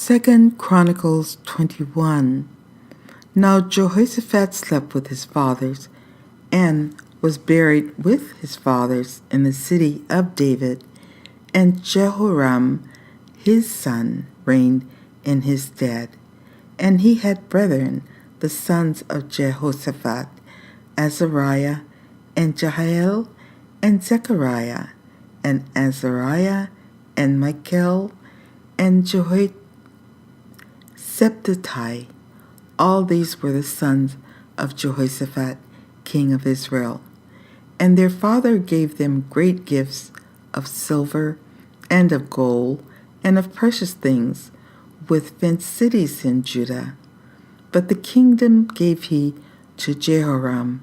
2 Chronicles 21. Now Jehoshaphat slept with his fathers, and was buried with his fathers in the city of David, and Jehoram his son reigned in his stead. And he had brethren, the sons of Jehoshaphat, Azariah, and Jehiel, and Zechariah, and Azariah, and Michael, and Shephatiah. All these were the sons of Jehoshaphat, king of Israel. And their father gave them great gifts of silver, and of gold, and of precious things, with fenced cities in Judah. But the kingdom gave he to Jehoram,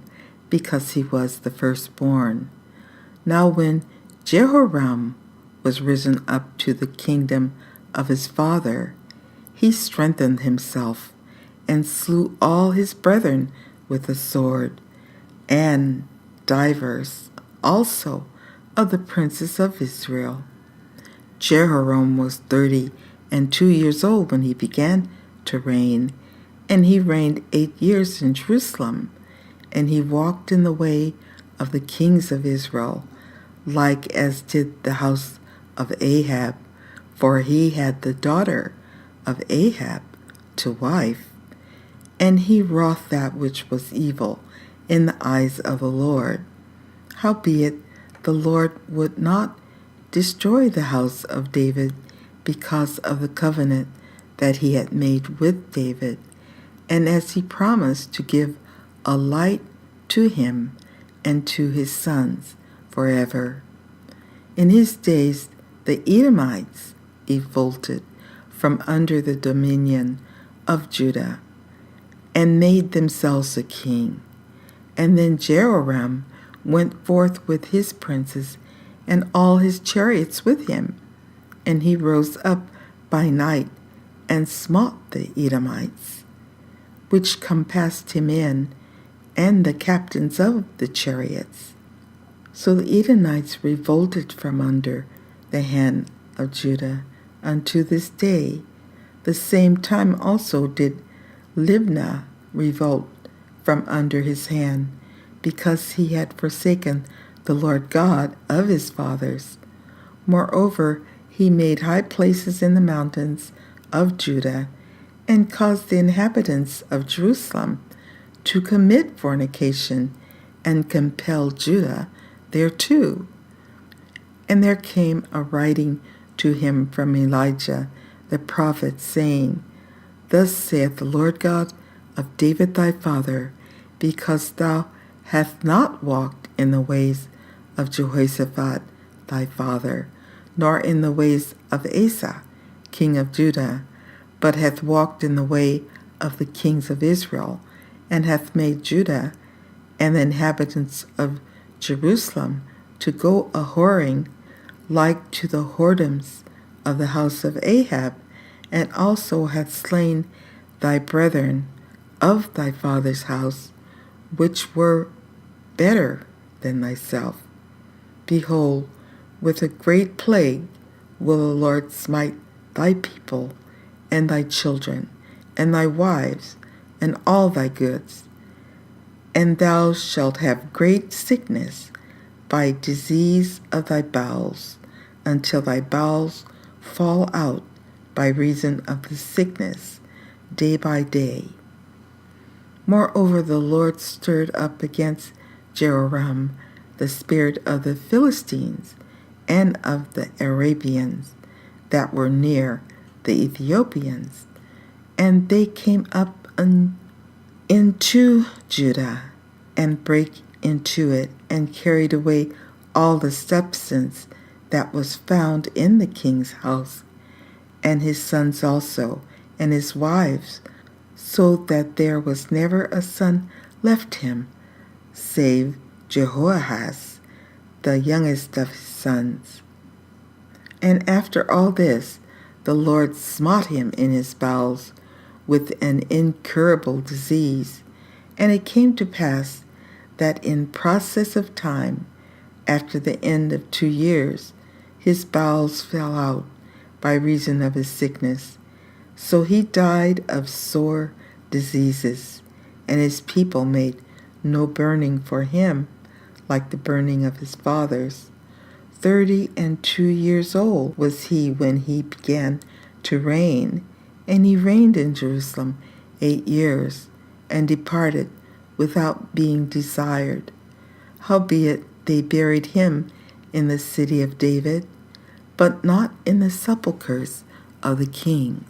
because he was the firstborn. Now when Jehoram was risen up to the kingdom of his father, he strengthened himself, and slew all his brethren with the sword, and divers also of the princes of Israel. Jehoram was 32 years old when he began to reign, and he reigned 8 years in Jerusalem. And he walked in the way of the kings of Israel, like as did the house of Ahab, for he had the daughter of Ahab to wife. And he wrought that which was evil in the eyes of the Lord. Howbeit the Lord would not destroy the house of David because of the covenant that he had made with David, and as he promised to give a light to him and to his sons forever. In his days the Edomites revolted from under the dominion of Judah, and made themselves a king. And then Jehoram went forth with his princes and all his chariots with him, and he rose up by night and smote the Edomites, which compassed him in, and the captains of the chariots. So the Edomites revolted from under the hand of Judah unto this day. The same time also did Libnah revolt from under his hand, because he had forsaken the Lord God of his fathers. Moreover, he made high places in the mountains of Judah, and caused the inhabitants of Jerusalem to commit fornication, and compelled Judah thereto. And there came a writing to him from Elijah the prophet, saying, Thus saith the Lord God of David thy father, because thou hast not walked in the ways of Jehoshaphat thy father, nor in the ways of Asa king of Judah, but hath walked in the way of the kings of Israel, and hath made Judah and the inhabitants of Jerusalem to go a whoring like to the whoredoms of the house of Ahab, and also hath slain thy brethren of thy father's house, which were better than thyself. Behold, with a great plague will the Lord smite thy people, and thy children, and thy wives, and all thy goods. And thou shalt have great sickness by disease of thy bowels, until thy bowels fall out by reason of the sickness, day by day. Moreover, the Lord stirred up against Jehoram the spirit of the Philistines and of the Arabians that were near the Ethiopians, and they came up into Judah, and brake into it, and carried away all the substance that was found in the king's house, and his sons also, and his wives, so that there was never a son left him, save Jehoahaz, the youngest of his sons. And after all this, the Lord smote him in his bowels with an incurable disease. And it came to pass that in process of time, after the end of 2 years, his bowels fell out by reason of his sickness, So he died of sore diseases, and his people made no burning for him like the burning of his fathers. 32 years old was he when he began to reign, and he reigned in Jerusalem 8 years, and departed without being desired. Howbeit they buried him in the city of David, but not in the sepulchres of the kings.